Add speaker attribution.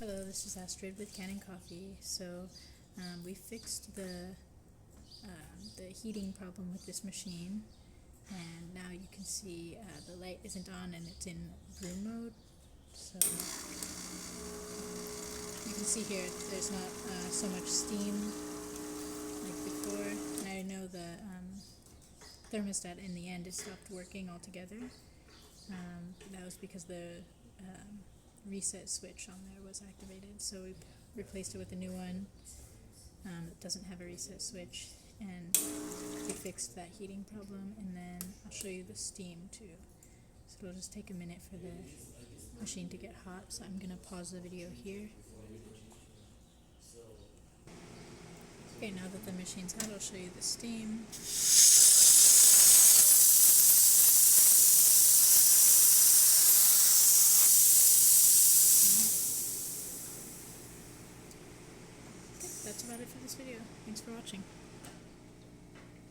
Speaker 1: Hello, this is Astrid with Kanen Coffee. So we fixed the heating problem with this machine, and now you can see the light isn't on and it's in room mode. So you can see here there's not so much steam like before. And I know the thermostat in the end it stopped working altogether. That was because the reset switch on there was activated, so we replaced it with a new one that doesn't have a reset switch, and we fixed that heating problem. And then I'll show you the steam too. So it'll just take a minute for the machine to get hot, so I'm gonna pause the video here. Okay, now that the machine's hot, I'll show you the steam. That's about it for this video. Thanks for watching.